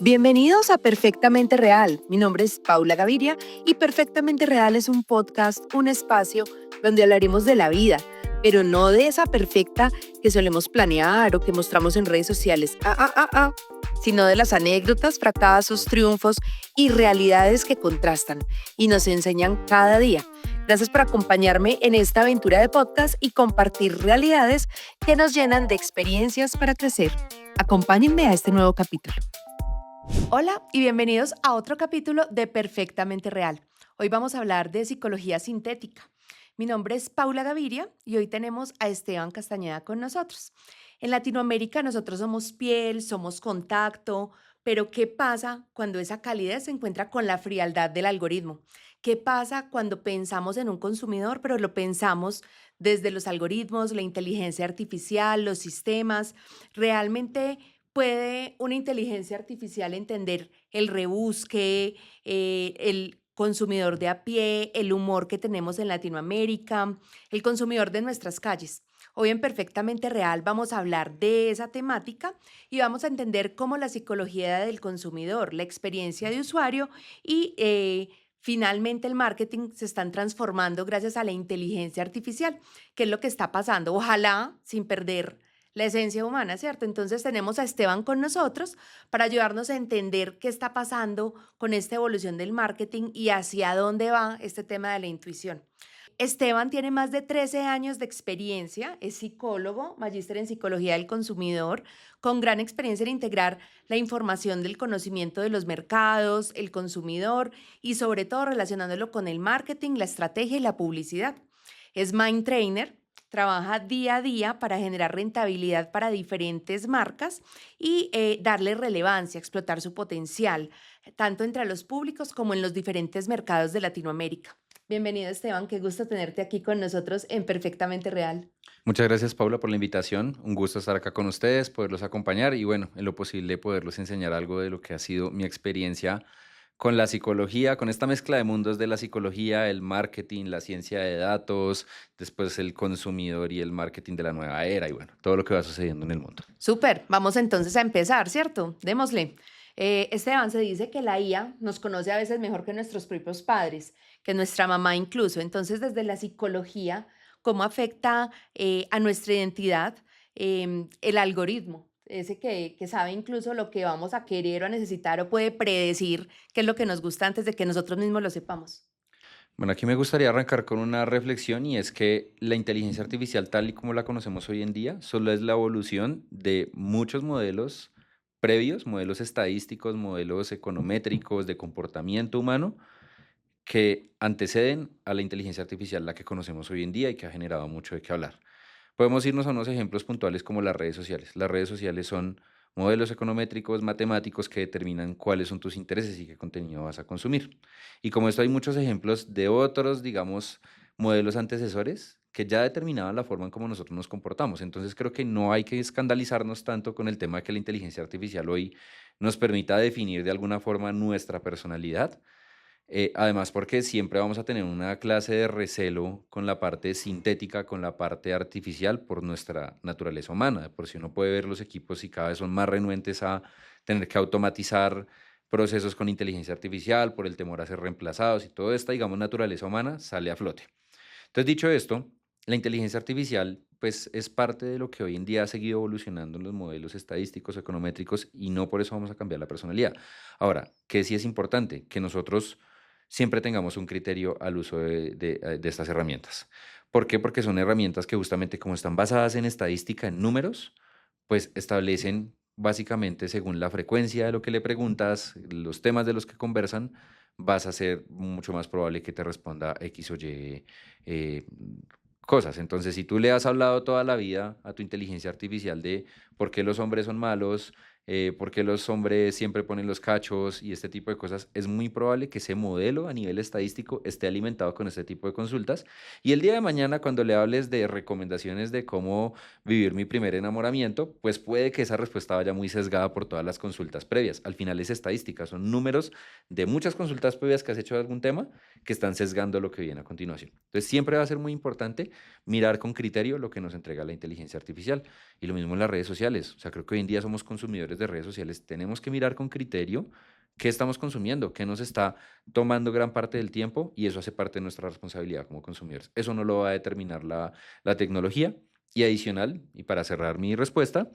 Bienvenidos a Perfectamente Real. Mi nombre es Paula Gaviria y Perfectamente Real es un podcast, un espacio donde hablaremos de la vida, pero no de esa perfecta que solemos planear o que mostramos en redes sociales, sino de las anécdotas, fracasos, triunfos y realidades que contrastan y nos enseñan cada día. Gracias por acompañarme en esta aventura de podcast y compartir realidades que nos llenan de experiencias para crecer. Acompáñenme a este nuevo capítulo. Hola y bienvenidos a otro capítulo de Perfectamente Real. Hoy vamos a hablar de psicología sintética. Mi nombre es Paula Gaviria y hoy tenemos a Esteban Castañeda con nosotros. En Latinoamérica nosotros somos piel, somos contacto, pero ¿qué pasa cuando esa calidez se encuentra con la frialdad del algoritmo? ¿Qué pasa cuando pensamos en un consumidor, pero lo pensamos desde los algoritmos, la inteligencia artificial, los sistemas? ¿Realmente puede una inteligencia artificial entender el rebusque, el consumidor de a pie, el humor que tenemos en Latinoamérica, el consumidor de nuestras calles? Hoy en Perfectamente Real vamos a hablar de esa temática y vamos a entender cómo la psicología del consumidor, la experiencia de usuario y finalmente el marketing se están transformando gracias a la inteligencia artificial, que es lo que está pasando. Ojalá sin perder la esencia humana, ¿cierto? Entonces tenemos a Esteban con nosotros para ayudarnos a entender qué está pasando con esta evolución del marketing y hacia dónde va este tema de la intuición. Esteban tiene más de 13 años de experiencia, es psicólogo, magíster en psicología del consumidor, con gran experiencia en integrar la información del conocimiento de los mercados, el consumidor y sobre todo relacionándolo con el marketing, la estrategia y la publicidad. Es mind trainer, trabaja día a día para generar rentabilidad para diferentes marcas y darle relevancia, explotar su potencial, tanto entre los públicos como en los diferentes mercados de Latinoamérica. Bienvenido, Esteban, qué gusto tenerte aquí con nosotros en Perfectamente Real. Muchas gracias, Paula, por la invitación. Un gusto estar acá con ustedes, poderlos acompañar y, bueno, en lo posible poderlos enseñar algo de lo que ha sido mi experiencia con la psicología, con esta mezcla de mundos de la psicología, el marketing, la ciencia de datos, después el consumidor y el marketing de la nueva era y, bueno, todo lo que va sucediendo en el mundo. Súper, vamos entonces a empezar, ¿cierto? Démosle. Esteban, se dice que la IA nos conoce a veces mejor que nuestros propios padres, que nuestra mamá incluso. Entonces, desde la psicología, ¿cómo afecta a nuestra identidad el algoritmo? Ese que sabe incluso lo que vamos a querer o a necesitar o puede predecir qué es lo que nos gusta antes de que nosotros mismos lo sepamos. Bueno, aquí me gustaría arrancar con una reflexión y es que la inteligencia artificial tal y como la conocemos hoy en día solo es la evolución de muchos modelos previos, modelos estadísticos, modelos econométricos de comportamiento humano que anteceden a la inteligencia artificial, la que conocemos hoy en día y que ha generado mucho de qué hablar. Podemos irnos a unos ejemplos puntuales como las redes sociales. Las redes sociales son modelos econométricos, matemáticos que determinan cuáles son tus intereses y qué contenido vas a consumir. Y como esto hay muchos ejemplos de otros, digamos, modelos antecesores que ya determinaban la forma en cómo nosotros nos comportamos. Entonces creo que no hay que escandalizarnos tanto con el tema de que la inteligencia artificial hoy nos permita definir de alguna forma nuestra personalidad, además, porque siempre vamos a tener una clase de recelo con la parte sintética, con la parte artificial por nuestra naturaleza humana. De por si uno puede ver los equipos y cada vez son más renuentes a tener que automatizar procesos con inteligencia artificial por el temor a ser reemplazados y toda esta, digamos, naturaleza humana sale a flote. Entonces, dicho esto, la inteligencia artificial pues es parte de lo que hoy en día ha seguido evolucionando en los modelos estadísticos, econométricos y no por eso vamos a cambiar la personalidad. Ahora, ¿qué sí es importante? Que nosotros siempre tengamos un criterio al uso de estas herramientas. ¿Por qué? Porque son herramientas que justamente como están basadas en estadística, en números, pues establecen básicamente según la frecuencia de lo que le preguntas, los temas de los que conversan, vas a ser mucho más probable que te responda X o Y eh, cosas. Entonces, si tú le has hablado toda la vida a tu inteligencia artificial de por qué los hombres son malos, por qué los hombres siempre ponen los cachos y este tipo de cosas, es muy probable que ese modelo a nivel estadístico esté alimentado con este tipo de consultas. Y el día de mañana, cuando le hables de recomendaciones de cómo vivir mi primer enamoramiento, pues puede que esa respuesta vaya muy sesgada por todas las consultas previas. Al final es estadística, son números de muchas consultas previas que has hecho de algún tema que están sesgando lo que viene a continuación. Entonces siempre va a ser muy importante mirar con criterio lo que nos entrega la inteligencia artificial. Y lo mismo en las redes sociales. O sea, creo que hoy en día somos consumidores consumidores de redes sociales tenemos que mirar con criterio qué estamos consumiendo, qué nos está tomando gran parte del tiempo y eso hace parte de nuestra responsabilidad como consumidores. Eso no lo va a determinar la tecnología. Y adicional, y para cerrar mi respuesta,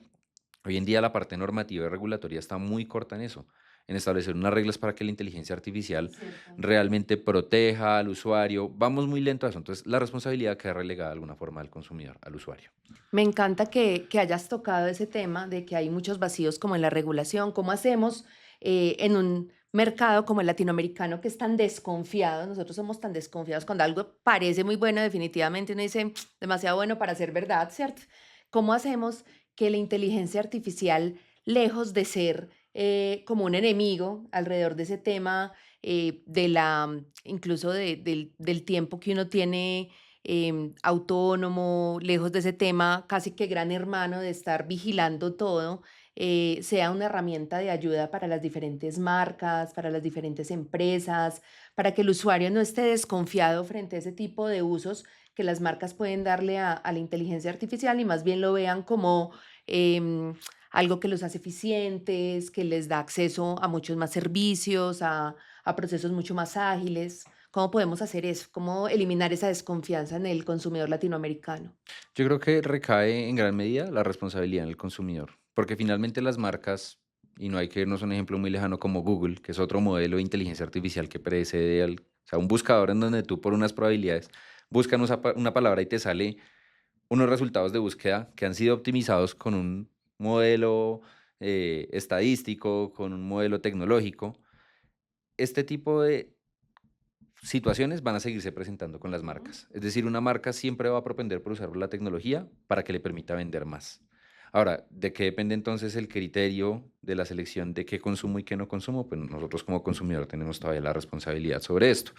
hoy en día la parte normativa y regulatoria está muy corta en eso, en establecer unas reglas para que la inteligencia artificial Cierto. realmente proteja al usuario. Vamos muy lento a eso, entonces la responsabilidad queda relegada de alguna forma al consumidor, al usuario. Me encanta que hayas tocado ese tema de que hay muchos vacíos como en la regulación. ¿Cómo hacemos en un mercado como el latinoamericano que es tan desconfiado? Nosotros somos tan desconfiados cuando algo parece muy bueno, definitivamente uno dice demasiado bueno para ser verdad, ¿cierto? ¿Cómo hacemos que la inteligencia artificial, lejos de ser como un enemigo alrededor de ese tema, incluso del tiempo que uno tiene autónomo, lejos de ese tema casi que gran hermano de estar vigilando todo, sea una herramienta de ayuda para las diferentes marcas, para las diferentes empresas, para que el usuario no esté desconfiado frente a ese tipo de usos que las marcas pueden darle a la inteligencia artificial y más bien lo vean como em, algo que los hace eficientes, que les da acceso a muchos más servicios, a procesos mucho más ágiles. ¿Cómo podemos hacer eso? ¿Cómo eliminar esa desconfianza en el consumidor latinoamericano? Yo creo que recae en gran medida la responsabilidad en el consumidor, porque finalmente las marcas, y no hay que irnos a un ejemplo muy lejano como Google, que es otro modelo de inteligencia artificial que precede al, o sea, un buscador en donde tú por unas probabilidades buscas una palabra y te sale unos resultados de búsqueda que han sido optimizados con un modelo estadístico, con un modelo tecnológico. Este tipo de situaciones van a seguirse presentando con las Ujú. marcas. Es decir, una marca siempre va a propender por usar la tecnología para que le permita vender más. Ahora, ¿de qué depende entonces el criterio de la selección de qué consumo y qué no consumo? Pues nosotros como consumidor tenemos todavía la responsabilidad sobre esto.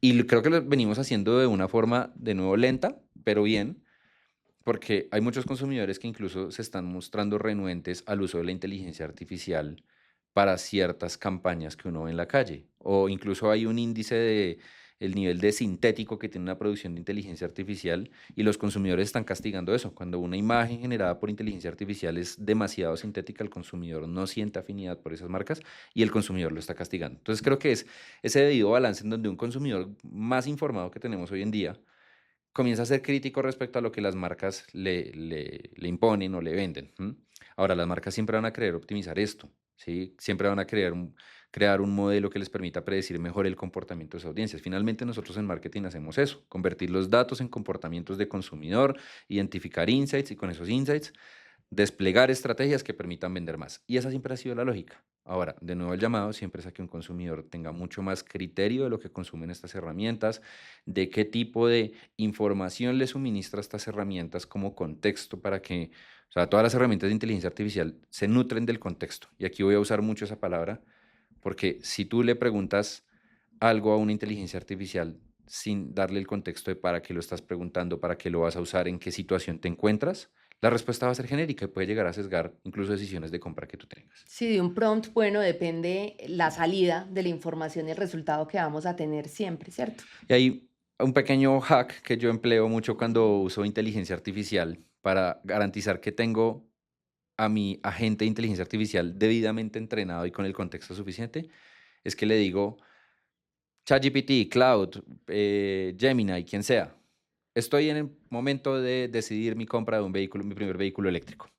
Y creo que lo venimos haciendo de una forma, de nuevo, lenta, pero bien, porque hay muchos consumidores que incluso se están mostrando renuentes al uso de la inteligencia artificial para ciertas campañas que uno ve en la calle. O incluso hay un índice de el nivel de sintético que tiene una producción de inteligencia artificial y los consumidores están castigando eso. Cuando una imagen generada por inteligencia artificial es demasiado sintética, el consumidor no siente afinidad por esas marcas y el consumidor lo está castigando. Entonces creo que es ese debido balance en donde un consumidor más informado que tenemos hoy en día comienza a ser crítico respecto a lo que las marcas le imponen o le venden. ¿M? Ahora, las marcas siempre van a querer optimizar esto, ¿sí? Siempre van a crear un modelo que les permita predecir mejor el comportamiento de sus audiencias. Finalmente, nosotros en marketing hacemos eso, convertir los datos en comportamientos de consumidor, identificar insights y con esos insights desplegar estrategias que permitan vender más. Y esa siempre ha sido la lógica. Ahora, de nuevo el llamado siempre es a que un consumidor tenga mucho más criterio de lo que consumen estas herramientas, de qué tipo de información le suministra estas herramientas como contexto para que, o sea, todas las herramientas de inteligencia artificial se nutren del contexto. Y aquí voy a usar mucho esa palabra, porque si tú le preguntas algo a una inteligencia artificial sin darle el contexto de para qué lo estás preguntando, para qué lo vas a usar, en qué situación te encuentras, la respuesta va a ser genérica y puede llegar a sesgar incluso decisiones de compra que tú tengas. Sí, de un prompt, bueno, depende la salida de la información y el resultado que vamos a tener siempre, ¿cierto? Y hay un pequeño hack que yo empleo mucho cuando uso inteligencia artificial para garantizar que tengo a mi agente de inteligencia artificial debidamente entrenado y con el contexto suficiente, es que le digo, ChatGPT, Cloud, Gemini, quien sea, estoy en el momento de decidir mi compra de un vehículo, mi primer vehículo eléctrico.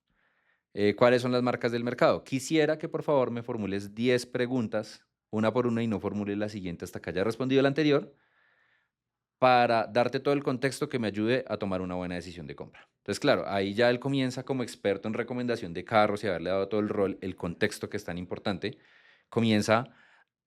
¿Cuáles son las marcas del mercado? Quisiera que por favor me formules 10 preguntas, una por una, y no formules la siguiente hasta que haya respondido la anterior, para darte todo el contexto que me ayude a tomar una buena decisión de compra. Entonces, claro, ahí ya él comienza como experto en recomendación de carros y haberle dado todo el rol, el contexto que es tan importante, comienza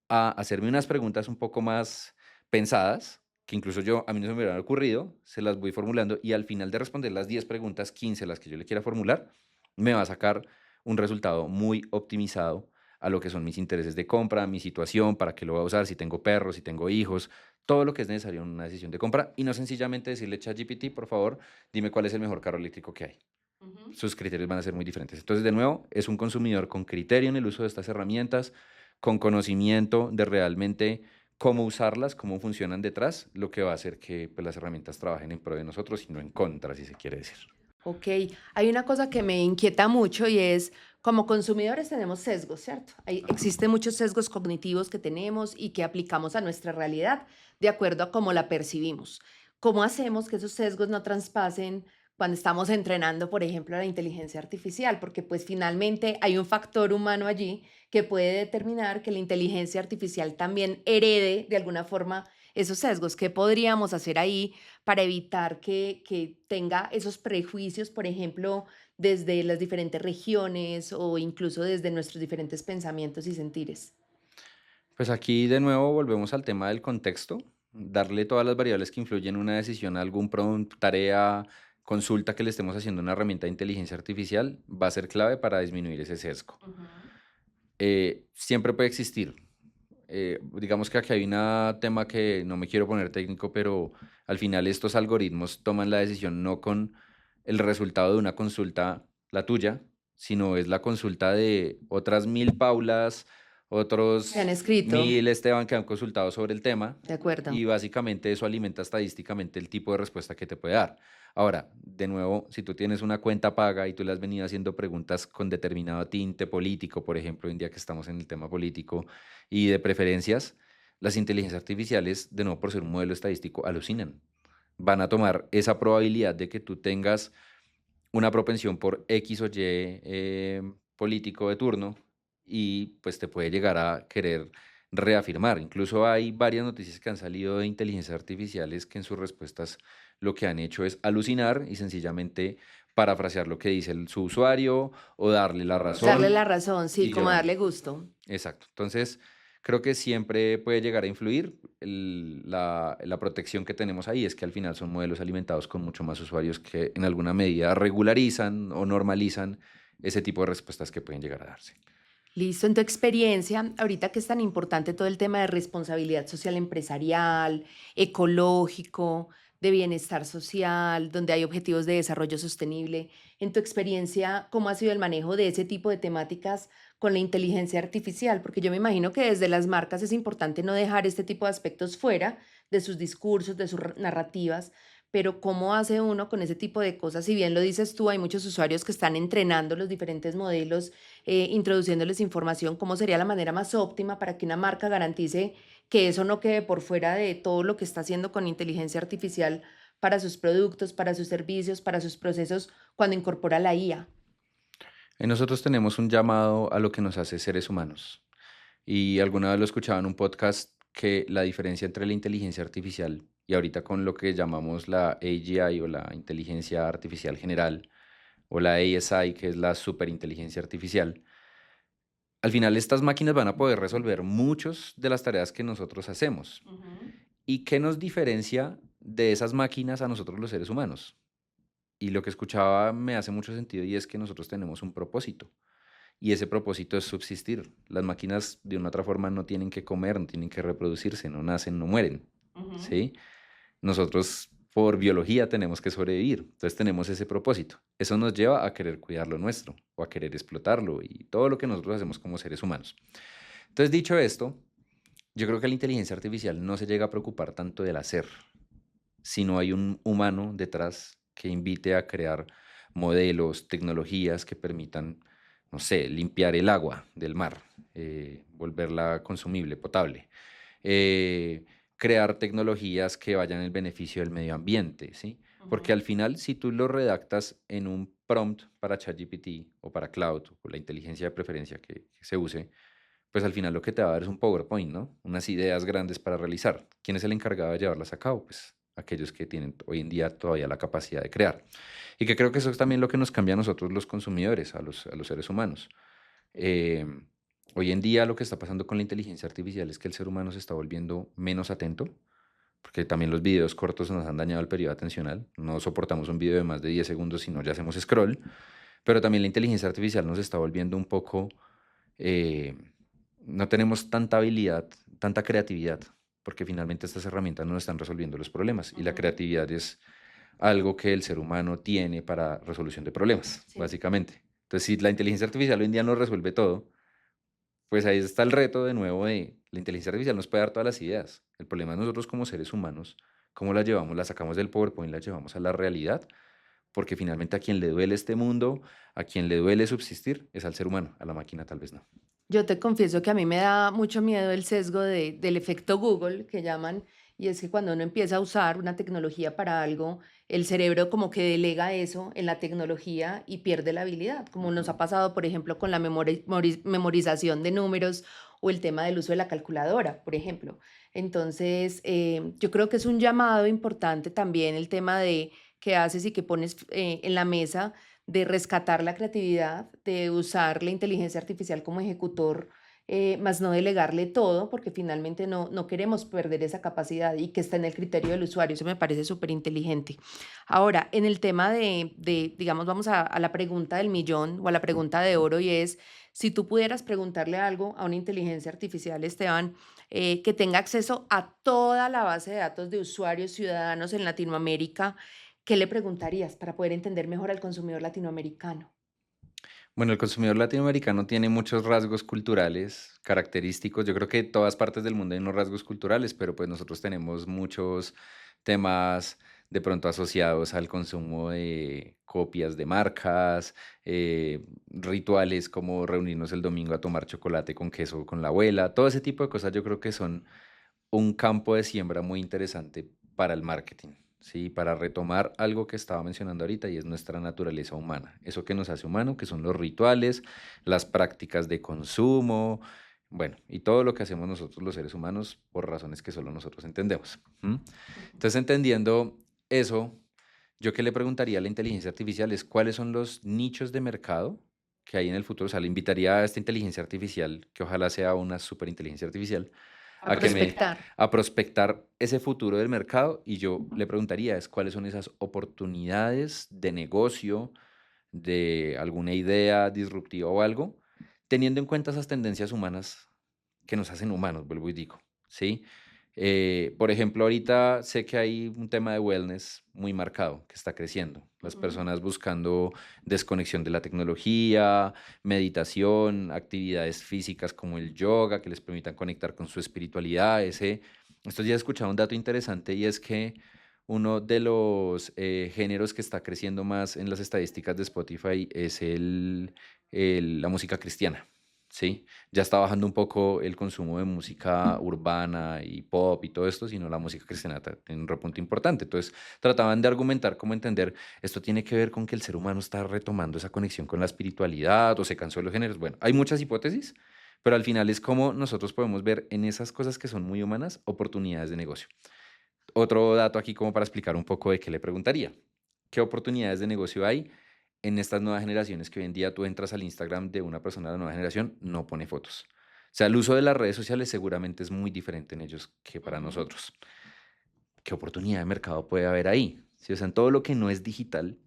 a hacerme unas preguntas un poco más pensadas, que incluso yo, a mí no se me hubieran ocurrido, se las voy formulando y al final de responder las 10 preguntas, 15 las que yo le quiera formular, me va a sacar un resultado muy optimizado a lo que son mis intereses de compra, mi situación, para qué lo voy a usar, si tengo perros, si tengo hijos, todo lo que es necesario en una decisión de compra y no sencillamente decirle ChatGPT, por favor, dime cuál es el mejor carro eléctrico que hay. Ujú. Sus criterios van a ser muy diferentes. Entonces, de nuevo, es un consumidor con criterio en el uso de estas herramientas, con conocimiento de realmente cómo usarlas, cómo funcionan detrás, lo que va a hacer que pues, las herramientas trabajen en pro de nosotros y no en contra, si se quiere decir. Ok, hay una cosa que me inquieta mucho y es, como consumidores tenemos sesgos, ¿cierto? Ajá. Existen muchos sesgos cognitivos que tenemos y que aplicamos a nuestra realidad de acuerdo a cómo la percibimos. ¿Cómo hacemos que esos sesgos no traspasen cuando estamos entrenando, por ejemplo, a la inteligencia artificial? Porque pues finalmente hay un factor humano allí que puede determinar que la inteligencia artificial también herede de alguna forma esos sesgos. ¿Qué podríamos hacer ahí para evitar que tenga esos prejuicios, por ejemplo, desde las diferentes regiones o incluso desde nuestros diferentes pensamientos y sentires? Pues aquí de nuevo volvemos al tema del contexto, darle todas las variables que influyen en una decisión a algún prompt, tarea, consulta que le estemos haciendo a una herramienta de inteligencia artificial va a ser clave para disminuir ese sesgo. Ujú. Siempre puede existir. Digamos que aquí hay un tema que no me quiero poner técnico, pero al final estos algoritmos toman la decisión no con el resultado de una consulta, la tuya, sino es la consulta de otras 1000 Paulas, Se han otros escrito, 1000 Esteban que han consultado sobre el tema, de acuerdo. y básicamente eso alimenta estadísticamente el tipo de respuesta que te puede dar. Ahora, de nuevo, si tú tienes una cuenta paga y tú le has venido haciendo preguntas con determinado tinte político, por ejemplo, hoy en día que estamos en el tema político y de preferencias, las inteligencias artificiales, de nuevo por ser un modelo estadístico, alucinan. Van a tomar esa probabilidad de que tú tengas una propensión por X o Y político de turno y pues te puede llegar a querer reafirmar. Incluso hay varias noticias que han salido de inteligencias artificiales que en sus respuestas lo que han hecho es alucinar y sencillamente parafrasear lo que dice su usuario o darle la Darle razón la razón, sí, y como darle llevarlo. gusto. Exacto. Entonces, creo que siempre puede llegar a influir. La protección que tenemos ahí es que al final son modelos alimentados con mucho más usuarios que en alguna medida regularizan o normalizan ese tipo de respuestas que pueden llegar a darse. Listo, en tu experiencia, ahorita que es tan importante todo el tema de responsabilidad social empresarial, ecológico, de bienestar social, donde hay objetivos de desarrollo sostenible, en tu experiencia, ¿cómo ha sido el manejo de ese tipo de temáticas con la inteligencia artificial? Porque yo me imagino que desde las marcas es importante no dejar este tipo de aspectos fuera de sus discursos, de sus narrativas, pero ¿cómo hace uno con ese tipo de cosas? Si bien lo dices tú, hay muchos usuarios que están entrenando los diferentes modelos, introduciéndoles información, cómo sería la manera más óptima para que una marca garantice que eso no quede por fuera de todo lo que está haciendo con inteligencia artificial para sus productos, para sus servicios, para sus procesos, cuando incorpora la IA. Nosotros tenemos un llamado a lo que nos hace seres humanos. Y alguna vez lo escuchaba en un podcast que la diferencia entre la inteligencia artificial y ahorita con lo que llamamos la AGI o la inteligencia artificial general o la ASI, que es la superinteligencia artificial, al final estas máquinas van a poder resolver muchas de las tareas que nosotros hacemos. Ujú. ¿Y qué nos diferencia de esas máquinas a nosotros los seres humanos? Y lo que escuchaba me hace mucho sentido y es que nosotros tenemos un propósito. Y ese propósito es subsistir. Las máquinas de una u otra forma no tienen que comer, no tienen que reproducirse, no nacen, no mueren, Ujú. ¿sí? Nosotros por biología tenemos que sobrevivir, entonces tenemos ese propósito. Eso nos lleva a querer cuidar lo nuestro o a querer explotarlo y todo lo que nosotros hacemos como seres humanos. Entonces, dicho esto, yo creo que la inteligencia artificial no se llega a preocupar tanto del hacer, sino hay un humano detrás que invite a crear modelos, tecnologías que permitan, no sé, limpiar el agua del mar, volverla consumible, potable, eh, crear tecnologías que vayan en el beneficio del medio ambiente, ¿sí? Porque Ujú. al final, si tú lo redactas en un prompt para ChatGPT o para Cloud o la inteligencia de preferencia que se use, pues al final lo que te va a dar es un PowerPoint, ¿no? Unas ideas grandes para realizar. ¿Quién es el encargado de llevarlas a cabo? Pues aquellos que tienen hoy en día todavía la capacidad de crear. Y que creo que eso es también lo que nos cambia a nosotros los consumidores, a los seres humanos. Eh, Hoy en día lo que está pasando con la inteligencia artificial es que el ser humano se está volviendo menos atento, porque también los videos cortos nos han dañado el periodo atencional. No soportamos un video de más de 10 segundos, sino ya hacemos scroll. Pero también la inteligencia artificial nos está volviendo un poco eh, no tenemos tanta habilidad, tanta creatividad, porque finalmente estas herramientas no están resolviendo los problemas y la Ujú. creatividad es algo que el ser humano tiene para resolución de problemas, Sí. básicamente. Entonces, si la inteligencia artificial hoy en día no resuelve todo, pues ahí está el reto de nuevo de la inteligencia artificial nos puede dar todas las ideas. El problema es nosotros como seres humanos, cómo las llevamos, las sacamos del PowerPoint, las llevamos a la realidad porque finalmente a quien le duele este mundo, a quien le duele subsistir, es al ser humano, a la máquina tal vez no. Yo te confieso que a mí me da mucho miedo el sesgo del efecto Google que llaman, y es que cuando uno empieza a usar una tecnología para algo, el cerebro como que delega eso en la tecnología y pierde la habilidad, como nos ha Ujú. pasado, por ejemplo, con la memorización de números o el tema del uso de la calculadora, por ejemplo. Entonces, yo creo que es un llamado importante también el tema de qué haces y qué pones en la mesa de rescatar la creatividad, de usar la inteligencia artificial como ejecutor, más no delegarle todo, porque finalmente no queremos perder esa capacidad y que está en el criterio del usuario. Eso me parece súper inteligente. Ahora, en el tema digamos, vamos a la pregunta del millón o a la pregunta de oro, y es, si tú pudieras preguntarle algo a una inteligencia artificial, Esteban, que tenga acceso a toda la base de datos de usuarios ciudadanos en Latinoamérica, ¿qué le preguntarías para poder entender mejor al consumidor latinoamericano? Bueno, el consumidor latinoamericano tiene muchos rasgos culturales característicos. Yo creo que en todas partes del mundo hay unos rasgos culturales, pero pues nosotros tenemos muchos temas de pronto asociados al consumo de copias de marcas, rituales como reunirnos el domingo a tomar chocolate con queso con la abuela, todo ese tipo de cosas yo creo que son un campo de siembra muy interesante para el marketing, ¿sí? Para retomar algo que estaba mencionando ahorita y es nuestra naturaleza humana, eso que nos hace humano, que son los rituales, las prácticas de consumo, bueno, y todo lo que hacemos nosotros los seres humanos por razones que solo nosotros entendemos. ¿M? Entonces, entendiendo eso, yo qué le preguntaría a la inteligencia artificial es cuáles son los nichos de mercado que hay en el futuro. O sea, le invitaría a esta inteligencia artificial, que ojalá sea una superinteligencia artificial, A a que me prospectar. a prospectar ese futuro del mercado y yo le preguntaría es cuáles son esas oportunidades de negocio, de alguna idea disruptiva o algo, teniendo en cuenta esas tendencias humanas que nos hacen humanos, vuelvo y digo, ¿sí? Por ejemplo, ahorita sé que hay un tema de wellness muy marcado que está creciendo. Las Ujú. personas buscando desconexión de la tecnología, meditación, actividades físicas como el yoga que les permitan conectar con su espiritualidad. Estos días he escuchado un dato interesante y es que uno de los géneros que está creciendo más en las estadísticas de Spotify es la música cristiana, ¿sí? Ya está bajando un poco el consumo de música urbana y pop y todo esto, sino la música cristiana tiene un repunte importante. Entonces, trataban de argumentar cómo entender, esto tiene que ver con que el ser humano está retomando esa conexión con la espiritualidad o se cansó de los géneros. Bueno, hay muchas hipótesis, pero al final es como nosotros podemos ver en esas cosas que son muy humanas oportunidades de negocio. Otro dato aquí como para explicar un poco de qué le preguntaría. ¿Qué oportunidades de negocio hay en estas nuevas generaciones que hoy en día tú entras al Instagram de una persona de la nueva generación, no pone fotos? O sea, el uso de las redes sociales seguramente es muy diferente en ellos que para Ujú. nosotros. ¿Qué oportunidad de mercado puede haber ahí? Sí, o sea, en todo lo que no es digital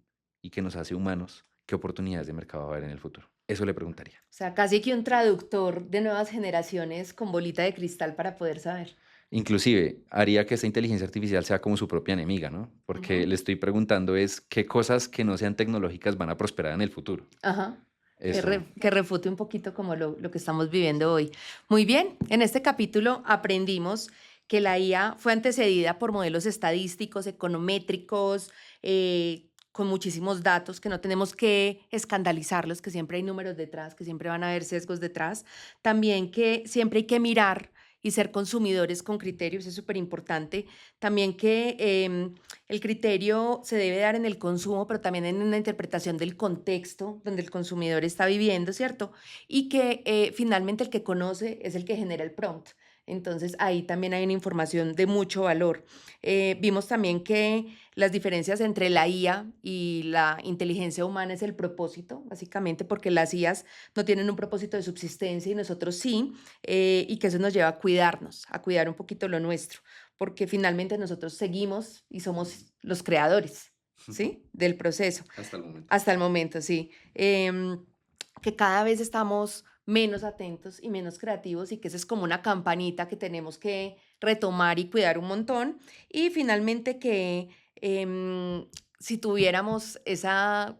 y que nos hace humanos, ¿qué oportunidades de mercado va a haber en el futuro? Eso le preguntaría. O sea, casi que un traductor de nuevas generaciones con bolita de cristal para poder saber. Inclusive, haría que esta inteligencia artificial sea como su propia enemiga, ¿no? Porque Ujú. le estoy preguntando es qué cosas que no sean tecnológicas van a prosperar en el futuro. Ajá. Eso. Que refute un poquito como lo que estamos viviendo hoy. Muy bien, en este capítulo aprendimos que la IA fue antecedida por modelos estadísticos, econométricos, con muchísimos datos, que no tenemos que escandalizarlos, que siempre hay números detrás, que siempre van a haber sesgos detrás. También que siempre hay que mirar y ser consumidores con criterios, es súper importante. También que el criterio se debe dar en el consumo, pero también en una interpretación del contexto donde el consumidor está viviendo, ¿cierto? Y que finalmente el que conoce es el que genera el prompt. Entonces ahí también hay una información de mucho valor. Vimos también que las diferencias entre la IA y la inteligencia humana es el propósito, básicamente porque las IAs no tienen un propósito de subsistencia y nosotros sí, y que eso nos lleva a cuidar un poquito lo nuestro, porque finalmente nosotros seguimos y somos los creadores, ¿sí? Del proceso. Hasta el momento. Hasta el momento, sí. Que cada vez estamos menos atentos y menos creativos y que esa es como una campanita que tenemos que retomar y cuidar un montón. Y finalmente que si tuviéramos esa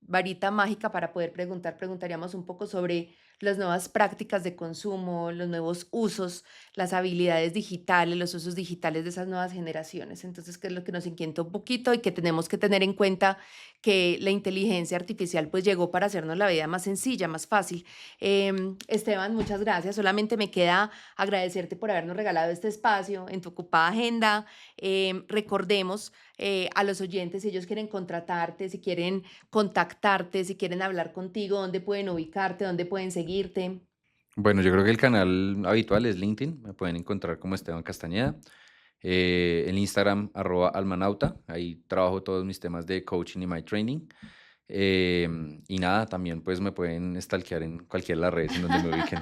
varita mágica para poder preguntar, preguntaríamos un poco sobre las nuevas prácticas de consumo, los nuevos usos, las habilidades digitales, los usos digitales de esas nuevas generaciones. Entonces, ¿qué es lo que nos inquieta un poquito y que tenemos que tener en cuenta? Que la inteligencia artificial pues llegó para hacernos la vida más sencilla, más fácil. Esteban, muchas gracias. Solamente me queda agradecerte por habernos regalado este espacio en tu ocupada agenda. Recordemos a los oyentes, si ellos quieren contratarte, si quieren contactarte, si quieren hablar contigo, dónde pueden ubicarte, dónde pueden seguirte. Bueno, yo creo que el canal habitual es LinkedIn. Me pueden encontrar como Esteban Castañeda. El Instagram, @almanauta. Ahí trabajo todos mis temas de coaching y my training. Y nada, también pues me pueden stalkear en cualquiera de las redes en donde me ubiquen.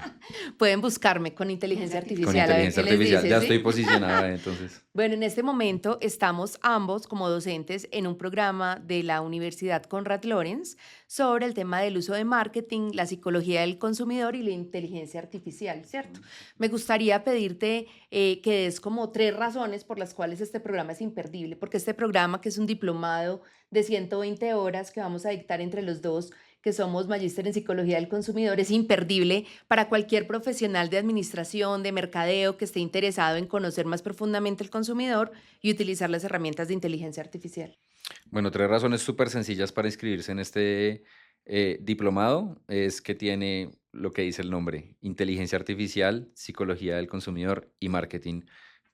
Pueden buscarme con inteligencia Con artificial, a ver inteligencia qué les artificial. dice, Ya ¿sí? estoy posicionada, entonces. Bueno, en este momento estamos ambos como docentes en un programa de la Universidad Konrad Lorenz sobre el tema del uso de marketing, la psicología del consumidor y la inteligencia artificial, ¿cierto? Me gustaría pedirte que des como 3 razones por las cuales este programa es imperdible, porque este programa, que es un diplomado de 120 horas que vamos a dictar entre los dos, que somos magíster en psicología del consumidor, es imperdible para cualquier profesional de administración, de mercadeo, que esté interesado en conocer más profundamente el consumidor y utilizar las herramientas de inteligencia artificial. Bueno, 3 razones súper sencillas para inscribirse en este diplomado es que tiene lo que dice el nombre: inteligencia artificial, psicología del consumidor y marketing,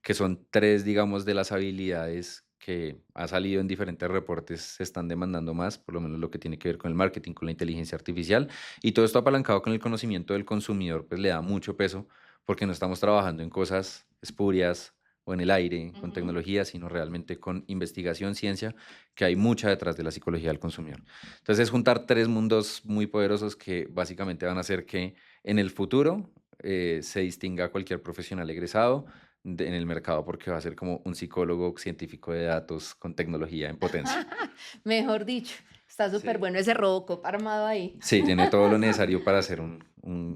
que son 3, digamos, de las habilidades que ha salido en diferentes reportes, se están demandando más, por lo menos lo que tiene que ver con el marketing, con la inteligencia artificial. Y todo esto apalancado con el conocimiento del consumidor, pues le da mucho peso, porque no estamos trabajando en cosas espurias o en el aire, con tecnología, sino realmente con investigación, ciencia, que hay mucha detrás de la psicología del consumidor. Entonces es juntar 3 mundos muy poderosos que básicamente van a hacer que en el futuro se distinga cualquier profesional egresado en el mercado, porque va a ser como un psicólogo científico de datos con tecnología en potencia. Mejor dicho, está súper Sí. bueno ese Robocop armado ahí. Sí, tiene todo lo necesario para ser un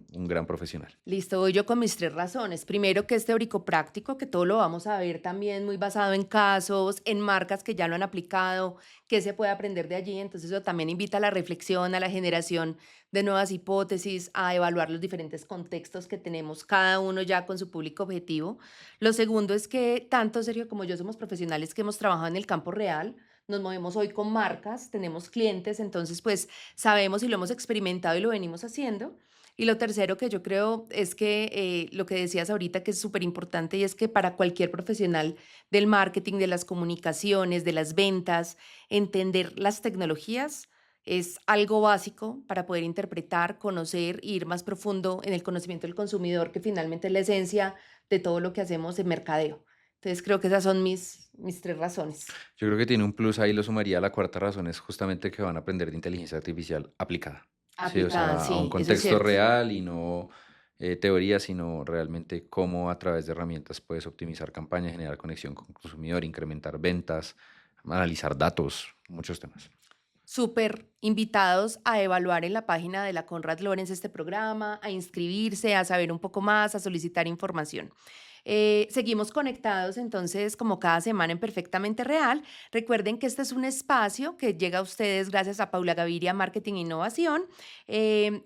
gran profesional. Listo, voy yo con mis 3 razones. Primero, que es teórico práctico, que todo lo vamos a ver también muy basado en casos, en marcas que ya lo han aplicado, que se puede aprender de allí. Entonces, eso también invita a la reflexión, a la generación de nuevas hipótesis, a evaluar los diferentes contextos que tenemos cada uno ya con su público objetivo. Lo segundo es que tanto Sergio como yo somos profesionales que hemos trabajado en el campo real. Nos movemos hoy con marcas, tenemos clientes, entonces pues sabemos y lo hemos experimentado y lo venimos haciendo. Y lo tercero que yo creo es que lo que decías ahorita, que es súper importante, y es que para cualquier profesional del marketing, de las comunicaciones, de las ventas, entender las tecnologías es algo básico para poder interpretar, conocer e ir más profundo en el conocimiento del consumidor, que finalmente es la esencia de todo lo que hacemos en mercadeo. Entonces creo que esas son mis 3 razones. Yo creo que tiene un plus ahí, lo sumaría. La cuarta razón es justamente que van a aprender de inteligencia artificial aplicada. Sí, o Aplicada, sea, a un sí, eso es contexto cierto. real y no teoría, sino realmente cómo a través de herramientas puedes optimizar campañas, generar conexión con el consumidor, incrementar ventas, analizar datos, muchos temas. Súper invitados a evaluar en la página de la Konrad Lorenz este programa, a inscribirse, a saber un poco más, a solicitar información. Seguimos conectados entonces como cada semana en Perfectamente Real. Recuerden que este es un espacio que llega a ustedes gracias a Paula Gaviria, Marketing e Innovación.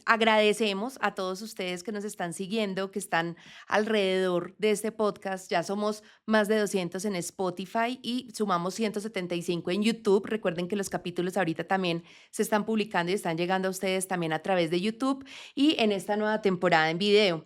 Agradecemos a todos ustedes que nos están siguiendo, que están alrededor de este podcast. Ya somos más de 200 en Spotify y sumamos 175 en YouTube. Recuerden que los capítulos ahorita también se están publicando y están llegando a ustedes también a través de YouTube y en esta nueva temporada en video.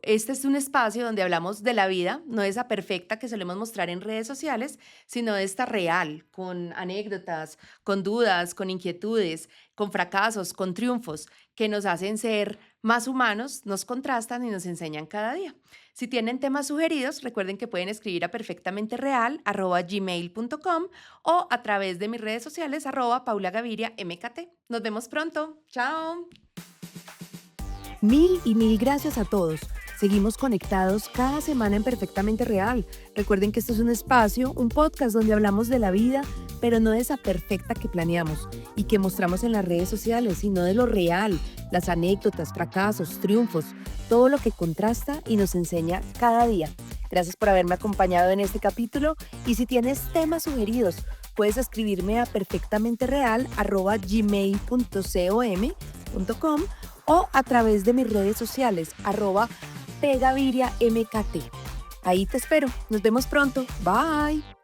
Este es un espacio donde hablamos de la vida, no de esa perfecta que solemos mostrar en redes sociales, sino de esta real, con anécdotas, con dudas, con inquietudes, con fracasos, con triunfos, que nos hacen ser más humanos, nos contrastan y nos enseñan cada día. Si tienen temas sugeridos, recuerden que pueden escribir a perfectamentereal@gmail.com o a través de mis redes sociales @paulagaviriamkt. Nos vemos pronto. Chao. Mil y mil gracias a todos. Seguimos conectados cada semana en Perfectamente Real. Recuerden que esto es un espacio, un podcast donde hablamos de la vida, pero no de esa perfecta que planeamos y que mostramos en las redes sociales, sino de lo real, las anécdotas, fracasos, triunfos, todo lo que contrasta y nos enseña cada día. Gracias por haberme acompañado en este capítulo y si tienes temas sugeridos, puedes escribirme a perfectamentereal@gmail.com o a través de mis redes sociales, @PegaviriaMKT. Ahí te espero. Nos vemos pronto. Bye.